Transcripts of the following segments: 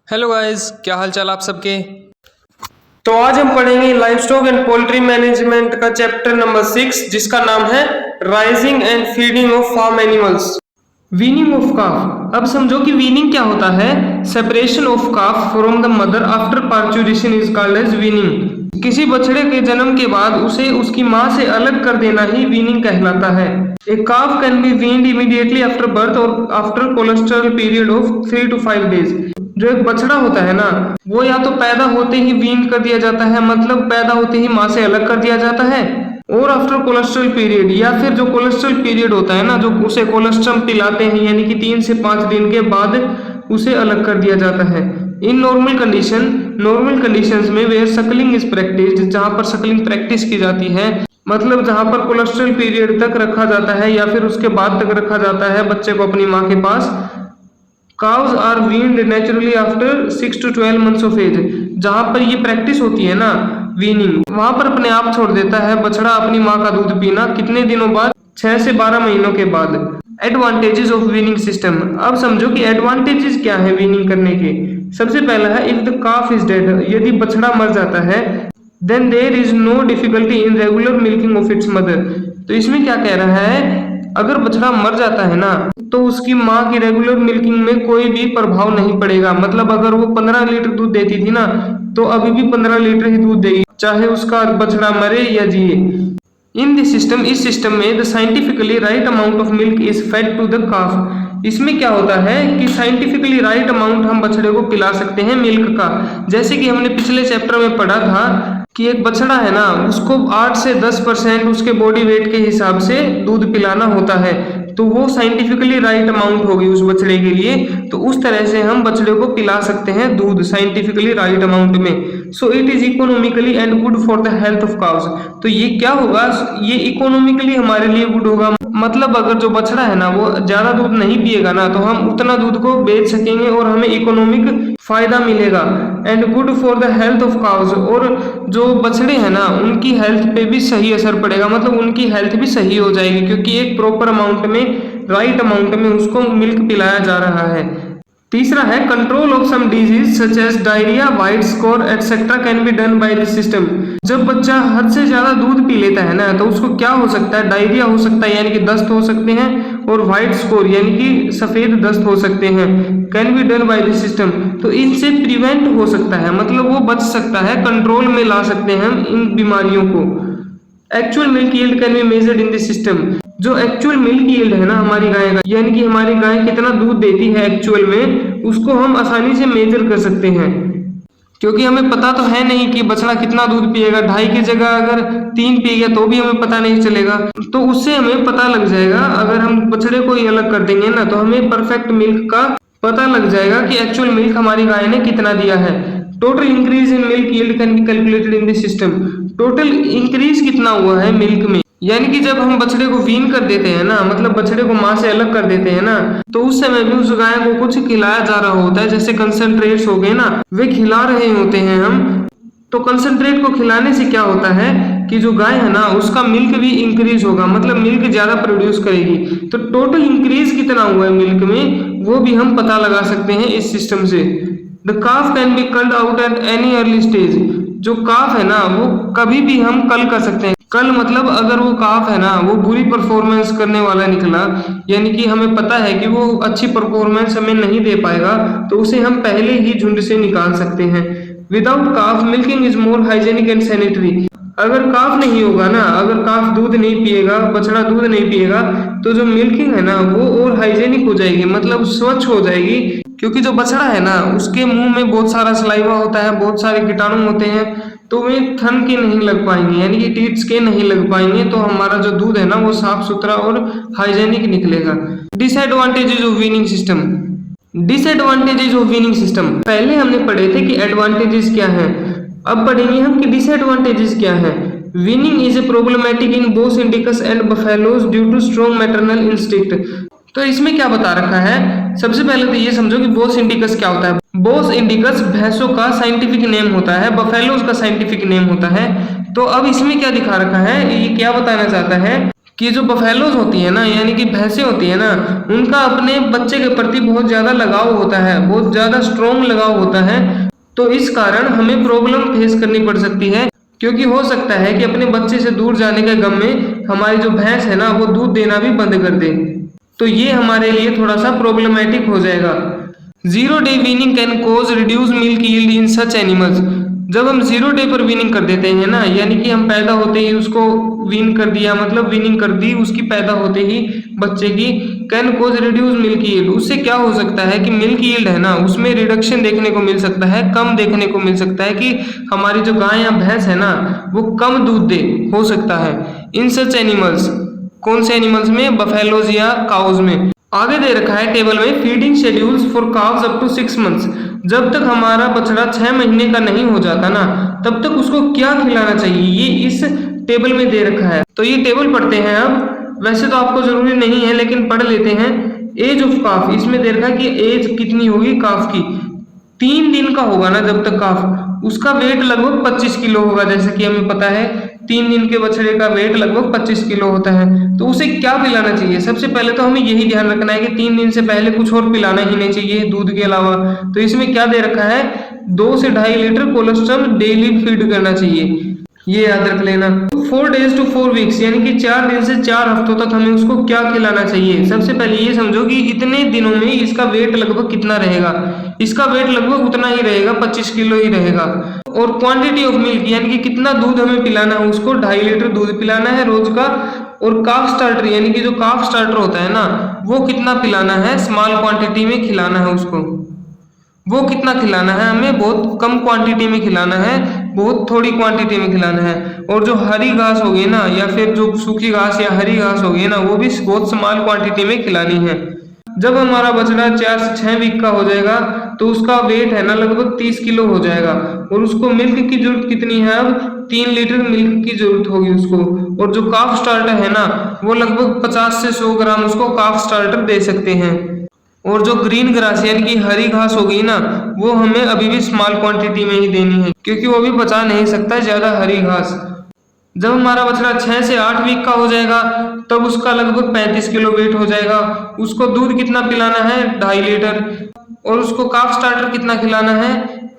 Hello guys, क्या हाल चाल आप सबके। तो आज हम पढ़ेंगे livestock and poultry management का चैप्टर नंबर 6 जिसका नाम है rising and feeding of farm animals. Weaning of calf. अब समझो कि वीनिंग क्या होता है। Separation of calf from the mother after parturition is called as weaning. किसी बछड़े के जन्म के बाद उसे उसकी मां से अलग कर देना ही वीनिंग कहलाता है। A calf can be weaned immediately after birth और after colostral period of 3 to 5 days। जो एक बछड़ा होता है ना, वो या तो पैदा होते ही वीन कर दिया जाता है, मतलब पैदा होते ही मां से अलग कर दिया जाता है, और आफ्टर कोलेस्ट्रल पीरियड, या फिर जो कोलेस्ट्रल पीरियड होता है ना, जो उसे कोलेस्ट्रम पिलाते हैं, यानी कि 3 से 5 दिन के बाद उसे अलग कर दिया जाता है। इन नॉर्मल कंडीशंस में वेयर सकलिंग इज प्रैक्टिस्ड, जहां पर सकलिंग प्रैक्टिस की जाती है, मतलब जहां पर कोलेस्ट्रल पीरियड तक रखा जाता है या फिर उसके बाद तक रखा जाता है बच्चे को अपनी मां के पास। Cows are weaned naturally after 6 to 12 months of age. जहां पर ये प्रैक्टिस होती है ना वीनिंग, वहां पर अपने आप छोड़ देता है बछड़ा अपनी मां का दूध पीना। कितने दिनों बाद? 6 से 12 महीनों के बाद। Advantages of weaning system. अब समझो कि एडवांटेजेस क्या है वीनिंग करने के। सबसे पहला है if the calf is dead, यदि बछड़ा मर जाता है, then there is no difficulty in regular milking of its mother. तो इसमें क्या कह रहा है, अगर बछड़ा मर जाता है ना, तो उसकी माँ की रेगुलर मिल्किंग में कोई भी प्रभाव नहीं पड़ेगा। मतलब अगर वो 15 लीटर दूध देती थी ना, तो अभी भी 15 लीटर ही दूध देगी, चाहे उसका बछड़ा मरे या जिए। इन दिस सिस्टम, इस सिस्टम में the scientifically right amount of milk is fed to the calf. इसमें क्या होता है कि साइंटिफिकली राइट अमाउंट हम बछड़े को पिला सकते हैं मिल्क का। जैसे कि हमने पिछले चैप्टर में पढ़ा था कि एक बछड़ा है ना, उसको 8 से 10% उसके बॉडी वेट के हिसाब से दूध पिलाना होता है, तो वो साइंटिफिकली राइट अमाउंट होगी उस बछड़े के लिए। तो उस तरह से हम बछड़े को पिला सकते हैं दूध साइंटिफिकली राइट अमाउंट में। So it is economically and good for the health of cows. तो ये क्या होगा, ये इकोनॉमिकली हमारे लिए गुड होगा। मतलब अगर जो बछड़ा है ना वो ज्यादा दूध नहीं पिएगा ना, तो हम उतना दूध को बेच सकेंगे और हमें इकोनॉमिक फायदा मिलेगा। And good for the health of cows, और जो बछड़े हैं ना उनकी हेल्थ पे भी सही असर पड़ेगा, मतलब उनकी हेल्थ भी सही हो जाएगी, क्योंकि एक प्रॉपर अमाउंट में, राइट अमाउंट में उसको मिल्क पिलाया जा रहा है। तीसरा है control of some disease such as diarrhoea, white scour etcetera can be done by this system. जब बच्चा हद से ज्यादा दूध पी लेता है ना, तो उसको क्या हो सकता है, डायरिया हो सकता है, यानी कि दस्त हो सकते हैं, और व्हाइट स्कोर यानी कि सफेद दस्त हो सकते हैं। Can be done by this system, तो इनसे प्रिवेंट हो सकता है, मतलब वो बच सकता है, कंट्रोल में ला सकते हैं हम इन बीमारियों को। Actual milk yield can be measured in this system. जो एक्चुअल मिल्क यील्ड है ना हमारी गाय का, यानी कि हमारी गाय कितना दूध देती है एक्चुअल में, उसको हम आसानी से मेजर कर सकते हैं। क्योंकि हमें पता तो है नहीं कि बछड़ा कितना दूध पिएगा। 2.5 की जगह अगर 3 पी गया तो भी हमें पता नहीं चलेगा, तो उससे हमें पता लग जाएगा। अगर हम बछड़े को ही अलग कर देंगे ना, तो हमें परफेक्ट मिल्क का पता लग जाएगा कि एक्चुअल मिल्क हमारी गाय ने कितना दिया है। Total increase in milk yield can be calculated in this system. Total increase कितना हुआ है मिल्क में, यानी कि जब हम बछड़े को वीन कर देते हैं ना, मतलब बछड़े को मां से अलग कर देते हैं ना, तो उस समय भी उस गाय को कुछ खिलाया जा रहा होता है, जैसे कंसंट्रेट्स हो गए ना, वे खिला रहे होते हैं हम। तो कंसंट्रेट को खिलाने से क्या होता है कि जो गाय है ना उसका मिल्क भी इंक्रीज होगा, मतलब मिल्क ज्यादा प्रोड्यूस करेगी। तो टोटल इंक्रीज कितना हुआ है मिल्क में, वो भी हम पता लगा सकते हैं इस सिस्टम से। The calf can be culled out at any early stage. जो काफ है ना वो कभी भी हम कल कर सकते हैं। कल मतलब अगर वो काफ है ना वो बुरी परफॉर्मेंस करने वाला निकला, यानी कि हमें पता है कि वो अच्छी परफॉर्मेंस हमें नहीं दे पाएगा, तो उसे हम पहले ही झुंड से निकाल सकते हैं। Without calf milking is more hygienic and sanitary. अगर काफ नहीं होगा ना, अगर काफ दूध नहीं पिएगा, बछड़ा दूध नहीं पिएगा, तो जो मिल्किंग है ना वो और हाइजेनिक हो जाएगी, मतलब स्वच्छ हो जाएगी। क्योंकि जो बछड़ा है ना उसके मुंह में बहुत सारा सलाइवा होता है, बहुत सारे कीटाणु होते हैं, तो वे थन के नहीं लग पाएंगे, यानी कि टीट्स के नहीं लग पाएंगे, तो हमारा जो दूध है ना वो साफ सुथरा और हाइजेनिक निकलेगा। Disadvantages of weaning system. Disadvantages of weaning system पहले हमने पढ़े थे कि एडवांटेजेस क्या है, अब पढ़ेंगे हम कि डिसएडवांटेजेस क्या है। Weaning is a problematic in bos indicus and buffaloes due to strong maternal instinct. तो इसमें क्या बता रखा है, सबसे पहले तो ये समझो कि बोस इंडिकस क्या होता है। बोस इंडिकस भैंसों का साइंटिफिक नेम होता है, बफेलोज का साइंटिफिक नेम होता है। तो अब इसमें क्या दिखा रखा है, ये क्या बताना चाहता है कि जो बफेलोज होती है ना, यानी कि भैंसें होती है ना, उनका अपने बच्चे के प्रति बहुत ज़्यादा लगाव होता है, बहुत ज़्यादा स्ट्रॉन्ग लगाव होता है। तो इस कारण हमें प्रॉब्लम फेस करनी पड़ सकती है, क्योंकि हो सकता है कि अपने बच्चे से दूर जाने के गम में हमारी जो भैंस है ना वो दूध देना भी बंद कर दे। तो ये हमारे लिए थोड़ा सा प्रॉब्लमेटिक हो जाएगा। Zero day weaning can cause reduce milk yield in such animals. जब हम जीरो डे पर वीनिंग कर देते हैं ना, यानी कि हम पैदा होते ही उसको वीन कर दिया, मतलब वीनिंग कर दी उसकी पैदा होते ही बच्चे की, can cause reduce milk yield, उससे क्या हो सकता है कि मिल्क यील्ड है ना उसमें रिडक्शन देखने को मिल सकता है, कम देखने को मिल सकता है कि हमारी जो गाय या भैंस है ना वो कम दूध दे, हो सकता है इन सच एनिमल्स। कौन से एनिमल्स में? बफेलोज या काउज में। आगे दे रखा है टेबल में feeding schedules for calves up to 6 months. जब तक हमारा बछड़ा 6 महीने का नहीं हो जाता ना तब तक उसको क्या खिलाना चाहिए, ये इस टेबल में दे रखा है। तो ये टेबल पढ़ते हैं अब। वैसे तो आपको जरूरी नहीं है लेकिन पढ़ लेते हैं। एज ऑफ काफ, इसमें दे रखा है कि एज कितनी होगी काफ की। 3 दिन का होगा ना जब तक काफ, उसका वेट लगभग 25 किलो होगा। जैसे कि हमें पता है 3 दिन के बछड़े का वेट लगभग 25 किलो होता है। तो उसे क्या पिलाना चाहिए? सबसे पहले तो हमें यही ध्यान रखना है कि 3 दिन से पहले कुछ और पिलाना ही नहीं चाहिए दूध के अलावा। तो इसमें क्या दे रखा है? 2 से 2.5 लीटर कोलेस्ट्रम डेली फीड करना चाहिए, ये याद रख लेना। 4 days to 4 weeks, यानी कि 4 दिन से 4 हफ्तों तक हमें उसको क्या खिलाना चाहिए। सबसे पहले ये समझो कि इतने दिनों में इसका वेट लगभग कितना रहेगा। इसका वेट लगभग उतना ही रहेगा, 25 किलो ही रहेगा। और क्वांटिटी ऑफ मिल्क, यानी कि कितना दूध हमें पिलाना है उसको, 2.5 लीटर दूध पिलाना है रोज का। और काफ स्टार्टर, यानी कि जो काफ स्टार्टर होता है ना वो कितना पिलाना है, स्मॉल क्वांटिटी में खिलाना है उसको। वो कितना खिलाना है हमें? बहुत कम क्वांटिटी में खिलाना है, बहुत थोड़ी क्वांटिटी में खिलाना है। और जो हरी घास होगी ना या फिर जो सूखी घास या हरी घास होगी ना वो भी बहुत स्मॉल क्वांटिटी में खिलानी है। जब हमारा बछड़ा 4 से 6 वीक का हो जाएगा तो उसका वेट है ना लगभग 30 किलो हो जाएगा। और उसको मिल्क की जरूरत कितनी है? अब 3 लीटर मिल्क की जरूरत होगी उसको। और जो काफ स्टार्टर है ना वो लगभग 50 से 100 ग्राम उसको काफ स्टार्टर दे सकते हैं। और जो ग्रीन ग्रास यानी कि हरी घास होगी ना वो हमें अभी भी स्मॉल क्वांटिटी में ही देनी है, क्योंकि वो भी पचा नहीं सकता ज्यादा हरी घास। जब हमारा बछड़ा 6 से 8 वीक का हो जाएगा तब उसका लगभग 35 किलो वेट हो जाएगा। उसको दूध कितना पिलाना है? 2.5 लीटर। और उसको काफ स्टार्टर कितना खिलाना है?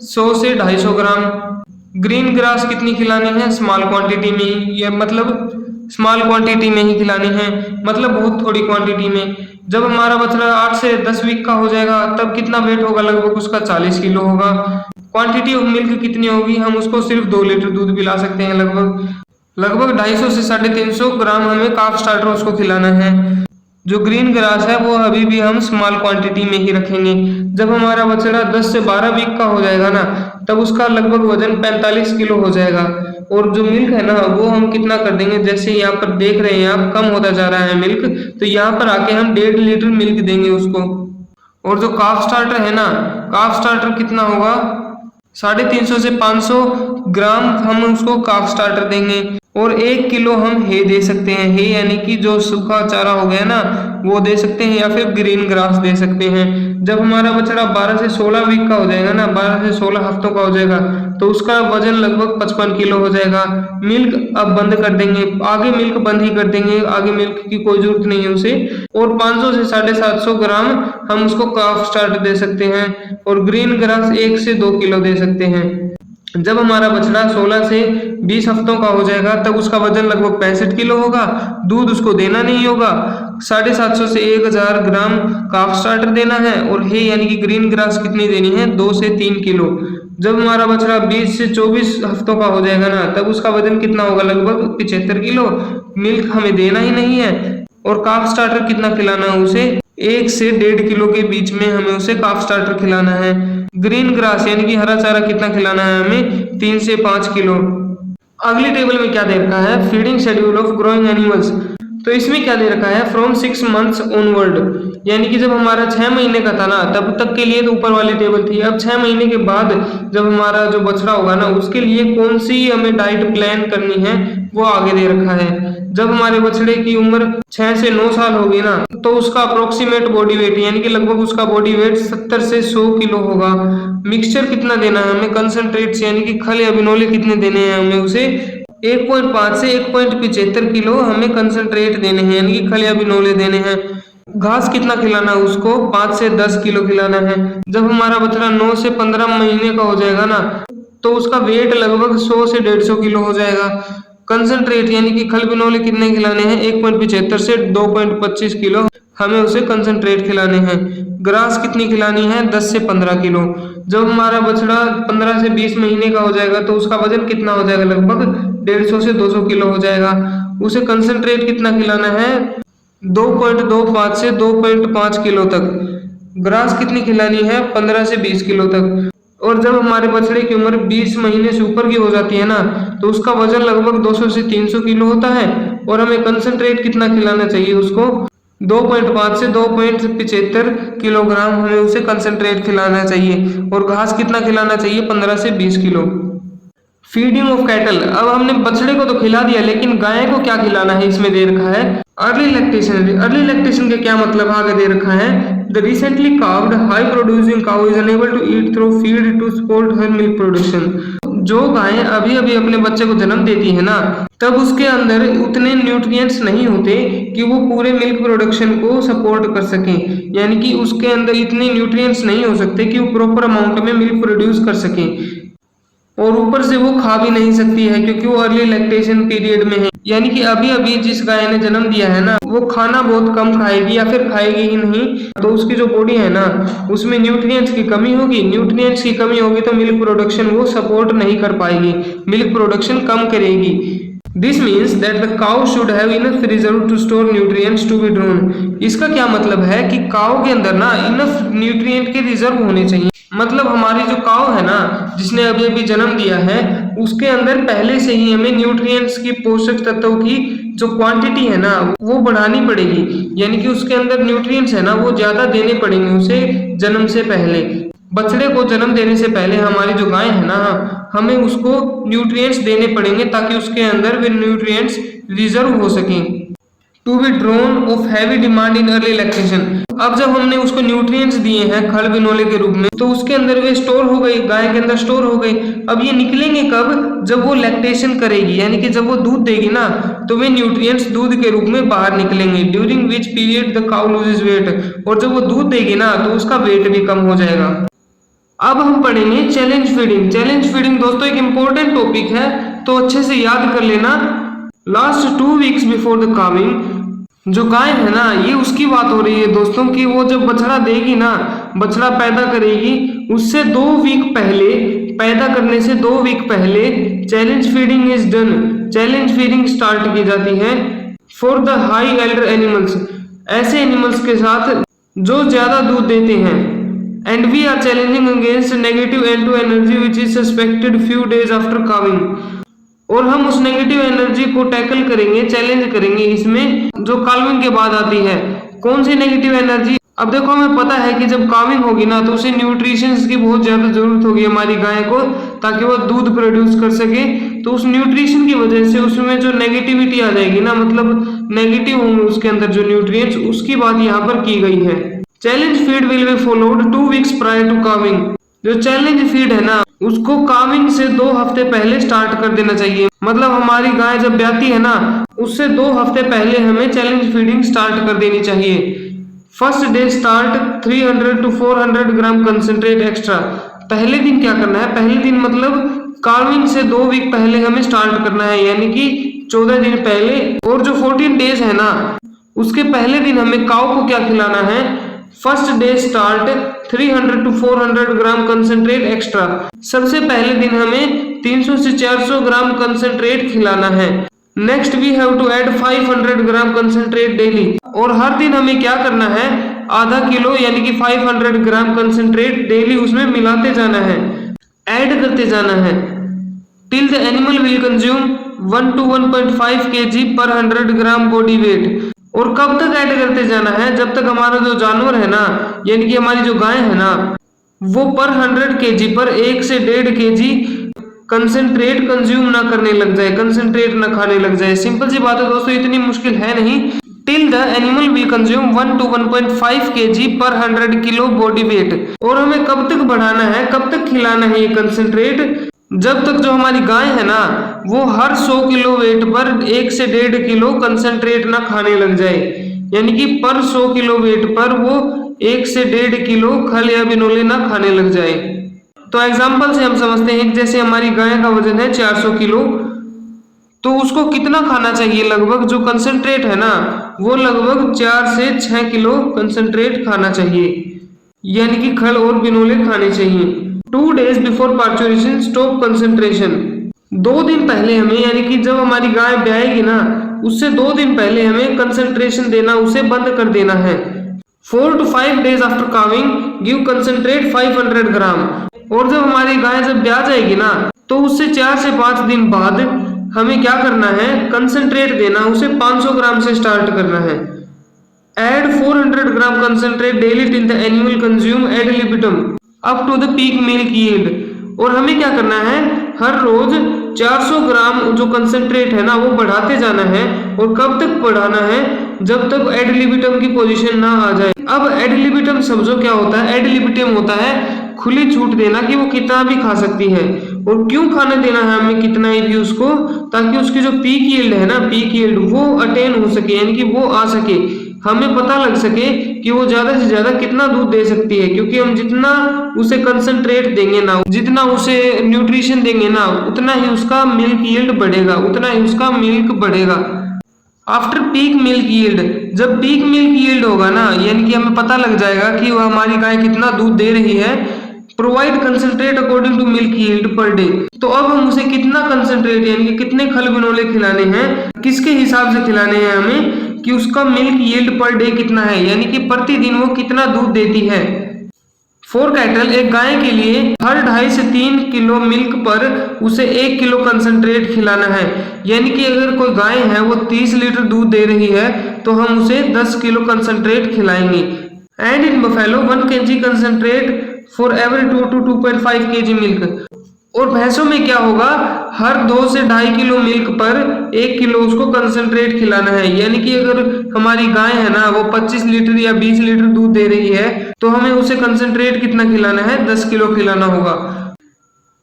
100 से 250 ग्राम। ग्रीन ग्रास कितनी खिलानी है? स्मॉल क्वांटिटी में ही, ये मतलब स्मॉल क्वांटिटी में ही खिलानी है, मतलब बहुत थोड़ी क्वांटिटी में। जब हमारा बछड़ा 8 से 10 वीक का हो जाएगा तब कितना वेट होगा? लगभग उसका 40 किलो होगा। क्वांटिटी ऑफ मिल्क कितनी होगी? हम उसको सिर्फ 2 लीटर दूध पिला सकते हैं। लगभग 250 से 350 ग्राम हमें काफ स्टार्टर उसको खिलाना है। जो ग्रीन ग्रास है वो अभी भी हम स्मॉल क्वांटिटी में ही रखेंगे। जब हमारा बछड़ा 10 से 12 वीक का हो जाएगा ना तब उसका लगभग वजन 45 किलो हो जाएगा। और जो मिल्क है ना वो हम कितना कर देंगे? जैसे यहाँ पर देख रहे हैं आप कम होता जा रहा है मिल्क, तो यहाँ पर आके हम 1.5 लीटर मिल्क देंगे उसको। और जो काफ स्टार्टर है ना, काफ स्टार्टर कितना होगा? 350 से 500 ग्राम हम उसको काफ स्टार्टर देंगे। और 1 किलो हम हे दे सकते हैं। हे यानी कि जो सूखा चारा हो गया ना वो दे सकते हैं, या फिर ग्रीन ग्रास दे सकते हैं। जब हमारा बछड़ा 12 से 16 वीक का हो जाएगा ना, 12 से 16 हफ्तों का हो जाएगा तो उसका वजन लगभग 55 किलो हो जाएगा। मिल्क अब बंद कर देंगे, आगे मिल्क बंद ही कर देंगे, आगे मिल्क की कोई जरूरत नहीं है उसे। और 500 से 750 ग्राम हम उसको काफ स्टार्टर दे सकते हैं। और ग्रीन ग्रास 1 से 2 किलो दे सकते हैं। जब हमारा बछड़ा 16 से 20 हफ्तों का हो जाएगा तब उसका वजन लगभग 65 किलो होगा। दूध उसको देना नहीं होगा। 750 से 1000 ग्राम काफ स्टार्टर देना है। और हे यानी कि ग्रीन ग्रास कितनी देनी है? 2 से 3 किलो। जब हमारा बछड़ा 20 से 24 हफ्तों का हो जाएगा ना तब उसका वजन कितना होगा? लगभग 75 किलो। मिल्क हमें देना ही नहीं है। और काफ स्टार्टर कितना खिलाना है उसे? 1 से 1.5 किलो के बीच में हमें उसे काफ स्टार्टर खिलाना है। ग्रीन ग्रास यानी कि हरा चारा कितना खिलाना है हमें? 3 से 5 किलो। अगली टेबल में क्या दे रखा है? Feeding schedule of growing animals. तो इसमें क्या दे रखा है? फ्रॉम 6 मंथ्स ऑनवर्ड, यानी कि जब हमारा 6 महीने का था ना तब तक के लिए तो ऊपर वाली टेबल थी। अब 6 महीने के बाद जब हमारा जो बछड़ा होगा ना उसके लिए कौन सी हमें डाइट प्लान करनी है वो आगे दे रखा है। जब हमारे बछड़े की उम्र 6 से 9 साल होगी ना तो उसका अप्रोक्सीमेट बॉडी वेट यानी कि लगभग उसका बॉडी वेट 70 से 100 किलो होगा। मिक्सचर कितना देना है हमें? कंसंट्रेट्स यानी कि खल या बिनोले कितने देने हैं हमें उसे? 1.5 से 1.75 किलो हमें कंसंट्रेट देने हैं, यानी कि खल या बिनोले देने हैं। घास कितना खिलाना है उसको? 5 से 10 किलो खिलाना है। जब हमारा बछड़ा 9 से 15 महीने का हो जाएगा ना, तो उसका वेट लगभग 100 से 150 किलो हो जाएगा। कंसंट्रेट यानी कि खल बिनोले कितने खिलाने हैं? 1.75 से 2.25 किलो हमें उसे कंसंट्रेट खिलाने हैं। ग्रास कितनी खिलानी है? 10 से 15 किलो। जब हमारा बछड़ा 15 से 20 महीने का हो जाएगा तो उसका वजन कितना हो जाएगा? लगभग 150 से 200 किलो हो जाएगा। उसे कंसंट्रेट कितना खिलाना है? 2.25 से 2.5 किलो तक। ग्रास कितनी खिलानी है? 15 से 20 किलो तक। और जब हमारे बछड़े की उम्र 20 महीने से ऊपर की हो जाती है ना, तो उसका वजन लगभग 200 से 300 किलो होता है और हमें कंसंट्रेट कितना खिलाना चाहिए उसको? 2.5 से 2.75 किलोग्राम हमें उसे कंसंट्रेट खिलाना चाहिए। और घास कितना खिलाना चाहिए? 15 से 20 किलो। फीडिंग ऑफ कैटल, अब हमने बछड़े को तो खिला दिया, लेकिन गाय को क्या खिलाना है इसमें दे रखा है अर्ली लैक्टेशन। अर्ली लैक्टेशन के क्या मतलब आगे दे रखा है? The recently calved high producing cow is unable to eat through feed to support her milk production. जो गाय अभी अभी अपने बच्चे को जन्म देती है ना, तब उसके अंदर उतने न्यूट्रिएंट्स नहीं होते कि वो पूरे मिल्क प्रोडक्शन को सपोर्ट कर सके, यानी कि उसके अंदर इतने न्यूट्रिएंट्स नहीं हो सकते कि वो प्रॉपर अमाउंट में मिल्क प्रोड्यूस कर सके। और ऊपर से वो खा भी नहीं सकती है क्योंकि वो अर्ली लैक्टेशन पीरियड में है, यानी कि अभी अभी जिस गाय ने जन्म दिया है ना, वो खाना बहुत कम खाएगी या फिर खाएगी ही नहीं। तो उसकी जो बॉडी है ना, उसमें न्यूट्रिएंट्स की कमी होगी। न्यूट्रिएंट्स की कमी होगी तो मिल्क प्रोडक्शन वो सपोर्ट नहीं कर पाएगी, मिल्क प्रोडक्शन कम करेगी। This means that the cow should have enough reserve to store nutrients to be drawn. इसका क्या मतलब है कि काउ के अंदर ना इनफ न्यूट्रिएंट के रिजर्व होने चाहिए। मतलब हमारी जो काउ है ना, जिसने अभी अभी जन्म दिया है, उसके अंदर पहले से ही हमें न्यूट्रिएंट्स की, पोषक तत्वों की जो क्वांटिटी है ना, वो बढ़ानी पड़ेगी। यानी कि उसके अंदर न्यूट्रिएंट्स है ना, वो ज्यादा देने पड़ेंगे उसे जन्म से पहले। बछड़े को जन्म देने से पहले हमारी जो गाय है ना, हमें उसको न्यूट्रिएंट्स देने पड़ेंगे ताकि उसके अंदर वे न्यूट्रिएंट्स रिजर्व हो सकें। To be drawn of heavy demand in early lactation. अब जब हमने उसको न्यूट्रिएंट्स दिए हैं खल बिनोले के रूप में, तो उसके अंदर वे स्टोर हो गई, गाय के अंदर स्टोर हो गई। अब ये निकलेंगे कब? जब वो लैक्टेशन करेगी, यानी कि जब वो दूध देगी ना, तो वे न्यूट्रिएंट्स दूध के रूप में बाहर निकलेंगे। During which period the cow loses weight. और जब वो दूध देगी ना, तो उसका वेट भी कम हो जाएगा। अब हम पढ़ेंगे चैलेंज फीडिंग। चैलेंज फीडिंग दोस्तों एक इंपॉर्टेंट टॉपिक है, तो अच्छे से याद कर लेना। Last 2 weeks before the Kameng, जो गाय है ना, ये उसकी बात हो रही है दोस्तों कि वो जब बछड़ा देगी ना, बछड़ा पैदा करेगी, उससे 2 वीक पहले, पैदा करने से 2 वीक पहले challenge feeding is done. Challenge feeding start की जाती है for the high elder animals, ऐसे एनिमल्स के साथ जो ज्यादा दूध देते हैं। And we are challenging against negative N2 energy which is suspected few days after calving. और हम उस नेगेटिव एनर्जी को टैकल करेंगे, चैलेंज करेंगे इसमें, जो काल्विंग के बाद आती है। कौन सी नेगेटिव एनर्जी? अब देखो, हमें पता है कि जब काविंग होगी ना, तो उसे न्यूट्रिशंस की बहुत ज्यादा जरूरत होगी हमारी गाय को, ताकि वो दूध प्रोड्यूस कर सके। तो उस न्यूट्रिशन की वजह से उसमें जो नेगेटिविटी आ जाएगी ना, मतलब नेगेटिव होंगे उसके अंदर जो न्यूट्रिएंट्स, उसकी बात यहाँ पर की गई है। Challenge feed will be followed 2 weeks prior to calving. जो चैलेंज फीड है ना, उसको काविंग से 2 हफ्ते पहले स्टार्ट कर देना चाहिए। मतलब हमारी गाय जब ब्याती है ना, उससे 2 हफ्ते पहले हमें चैलेंज फीडिंग स्टार्ट कर देनी चाहिए। First day start 300 to 400 gram concentrate extra. पहले दिन क्या करना है? पहले दिन मतलब काविंग से 2 वीक पहले हमें स्टार्ट करना है, यानी कि 14 दिन पहले। और जो 14 डेज है ना, उसके पहले दिन हमें काऊ को क्या खिलाना है? First day start 300 to 400 gram concentrate extra. सबसे पहले दिन हमें 300 से 400 ग्राम कंसंट्रेट खिलाना है। Next we have to add 500 gram concentrate daily. और हर दिन हमें क्या करना है? आधा किलो यानी कि 500 ग्राम कंसंट्रेट डेली उसमें मिलाते जाना है, ऐड करते जाना है। Till the animal will consume 1 to 1.5 kg पर 100 ग्राम बॉडी वेट। और कब तक ऐड करते जाना है? जब तक हमारा जो जानवर है ना, यानी कि हमारी जो गाय है ना, वो पर 100 kg पर 1 से 1.5 kg कंसंट्रेट कंज्यूम ना करने लग जाए, कंसंट्रेट ना खाने लग जाए। सिंपल सी बात है दोस्तों, इतनी मुश्किल है नहीं। Till the animal will consume 1 to 1.5 kg पर 100 किलो बॉडी वेट। और हमें कब तक बढ़ाना है, कब तक खिलाना है ये कंसंट्रेट? जब तक जो हमारी गाय है ना, वो हर 100 किलो वेट पर 1 से 1.5 किलो कंसंट्रेट ना खाने लग जाए, यानी कि पर 100 किलो वेट पर वो 1 से 1.5 किलो खल या बिनोले ना खाने लग जाए। तो एग्जाम्पल से हम समझते हैं, जैसे हमारी गाय का वजन है 400 किलो, तो उसको कितना खाना चाहिए, लगभग जो कंसंट्रेट है ना वो लगभग 4 से 6 किलो कंसंट्रेट खाना चाहिए, यानी कि खल और बिनोले खाने चाहिए। 2 days before parturition stop concentration, 2 दिन पहले हमें, यानी कि जब हमारी गाय ब्याएगी ना उससे 2 दिन पहले हमें कंसंट्रेशन देना उसे बंद कर देना है। 4 to 5 days after calving give concentrate 500 ग्राम, और जब हमारी गाय जब ब्याह जाएगी ना तो उससे 4 से 5 दिन बाद हमें क्या करना है, कंसंट्रेट देना उसे 500 ग्राम से स्टार्ट करना है। Add 400 gram concentrate daily till the animal consume ad libitum up to the peak milk yield, और हमें क्या करना है, हर रोज 400 ग्राम जो कंसंट्रेट है ना वो बढ़ाते जाना है, और कब तक बढ़ाना है, जब तक एड लिबिटम की पोजीशन ना आ जाए। अब एड लिबिटम समझो क्या होता है, एड लिबिटम होता है खुली छूट देना कि वो कितना भी खा सकती है, और क्यों खाने देना है हमें कितना ही भी उसको, ताकि उसकी जो पीक यील्ड है ना, पीक यील्ड वो अटेन हो सके, यानी कि वो आ सके, हमें पता लग सके कि वो ज्यादा से ज्यादा कितना दूध दे सकती है, क्योंकि हम जितना उसे कंसंट्रेट देंगे ना, जितना उसे न्यूट्रिशन देंगे ना, उतना ही उसका मिल्क यील्ड बढ़ेगा, उतना ही उसका मिल्क बढ़ेगा। आफ्टर पीक मिल्क यील्ड, जब पीक मिल्क यील्ड होगा ना, यानी कि हमें पता लग जाएगा कि वो हमारी गाय कितना दूध दे रही है, provide concentrate according to milk yield per day, तो अब हम उसे कितना कंसंट्रेट यानी कि कितने खल बिनोले खिलाने हैं, किसके हिसाब से खिलाने हैं हमें, कि उसका मिल्क यील्ड पर डे कितना है, यानी कि प्रतिदिन वो कितना दूध देती है। फॉर कैटल, एक गाय के लिए हर 2.5 से 3 किलो मिल्क पर उसे 1 किलो कंसंट्रेट खिलाना है, यानी कि अगर कोई गाय है वो 30 लीटर दूध दे रही है तो हम उसे 10 किलो कंसंट्रेट खिलाएंगे। And in buffalo 1 kg concentrate for every 2 to 2.5 kg milk, और भैंसों में क्या होगा, हर 2 से 2.5 किलो मिल्क पर 1 किलो उसको कंसंट्रेट खिलाना है, यानी कि अगर हमारी गाय है ना वो 25 लीटर या 20 लीटर दूध दे रही है तो हमें उसे कंसंट्रेट कितना खिलाना है, 10 किलो खिलाना होगा।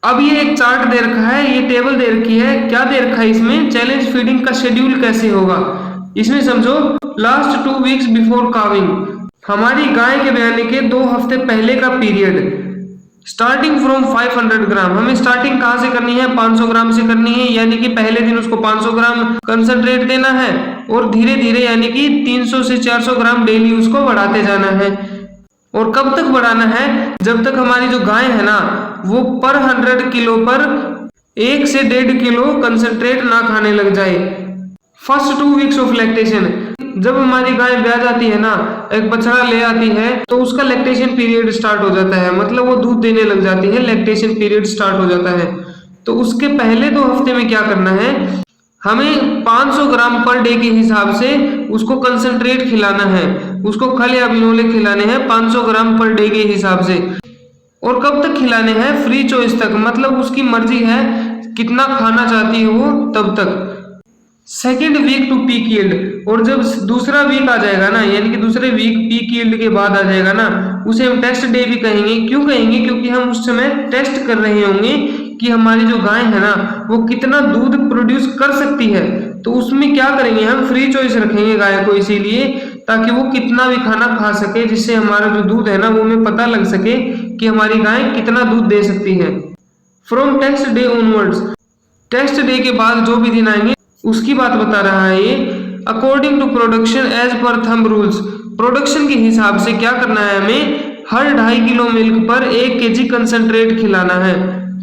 अब ये एक चार्ट दे रखा है, ये टेबल दे रखी है, क्या दे रखा है इसमें, चैलेंज फीडिंग का शेड्यूल कैसे होगा। इसमें समझो लास्ट 2 weeks बिफोर काविंग, हमारी गाय के ब्याने के 2 हफ्ते पहले का पीरियड, स्टार्टिंग फ्रॉम 500 ग्राम, हमें स्टार्टिंग कहां से करनी है, 500 ग्राम से करनी है, यानी कि पहले दिन उसको 500 ग्राम कंसंट्रेट देना है, और धीरे धीरे यानी कि 300 से 400 ग्राम डेली उसको बढ़ाते जाना है। और कब तक बढ़ाना है, जब तक हमारी जो गाय है ना वो पर 100 किलो पर 1 से 1.5 किलो कंसंट्रेट ना खाने लग जाए। फर्स्ट 2 weeks ऑफ लैक्टेशन, जब हमारी गाय ब्याह जाती है ना, एक बछड़ा ले आती है तो उसका लैक्टेशन पीरियड स्टार्ट हो जाता है, मतलब वो दूध देने लग जाती है, लैक्टेशन पीरियड स्टार्ट हो जाता है। तो उसके पहले 2 हफ्ते में क्या करना है, हमें 500 ग्राम पर डे के हिसाब से उसको कंसंट्रेट खिलाना है, उसको खल या बिनोले खिलाने हैं 500 ग्राम पर डे के हिसाब से। और कब तक खिलाने हैं, फ्री चॉइस तक, मतलब उसकी मर्जी है कितना खाना चाहती है वो तब तक। Second week to peak yield, और जब दूसरा वीक आ जाएगा ना, यानी कि दूसरे वीक पीक यील्ड के बाद आ जाएगा ना, उसे हम टेस्ट डे भी कहेंगे। क्यों कहेंगे, क्योंकि हम उस समय टेस्ट कर रहे होंगे कि हमारी जो गाय है ना वो कितना दूध प्रोड्यूस कर सकती है। तो उसमें क्या करेंगे, हम फ्री चॉइस रखेंगे गाय को, इसीलिए ताकि वो कितना भी खाना खा सके, जिससे हमारा जो दूध है ना वो हमें पता लग सके कि हमारी गाय कितना दूध दे सकती है। From test day onwards, test day के बाद जो भी दिन आएंगे उसकी बात बता रहा है ये। According to production as per thumb rules, production के हिसाब से क्या करना है, हमें हर 2.5 किलो मिल्क पर 1 kg कंसंट्रेट खिलाना है।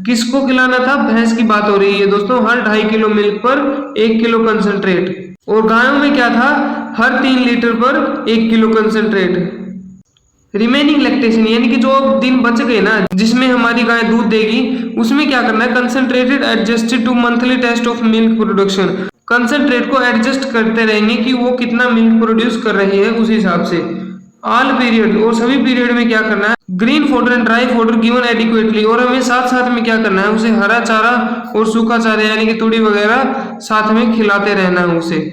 किसको खिलाना था, भैंस की बात हो रही है दोस्तों, हर 2.5 किलो मिल्क पर 1 किलो कंसंट्रेट। और गायों में क्या था, हर 3 लीटर पर 1 किलो कंसंट्रेट। रिमेनिंग लैक्टेशन, यानी कि जो दिन बच गए ना जिसमें हमारी गाय दूध देगी, उसमें क्या करना है, concentrated adjusted to monthly test of milk production, concentrate को एडजस्ट करते रहेंगे कि वो कितना मिल्क प्रोड्यूस कर रही है उस हिसाब से। ऑल पीरियड, और सभी पीरियड में क्या करना है, green fodder and dry fodder given adequately, और हमें साथ साथ में क्या करना है, उसे हरा चारा और सूखा चारा यानी कि तूड़ी वगैरह साथ में खिलाते रहना है उसे।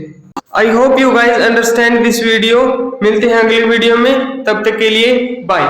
I hope you guys understand this video. मिलते हैं अगले वीडियो में, तब तक के लिए बाय।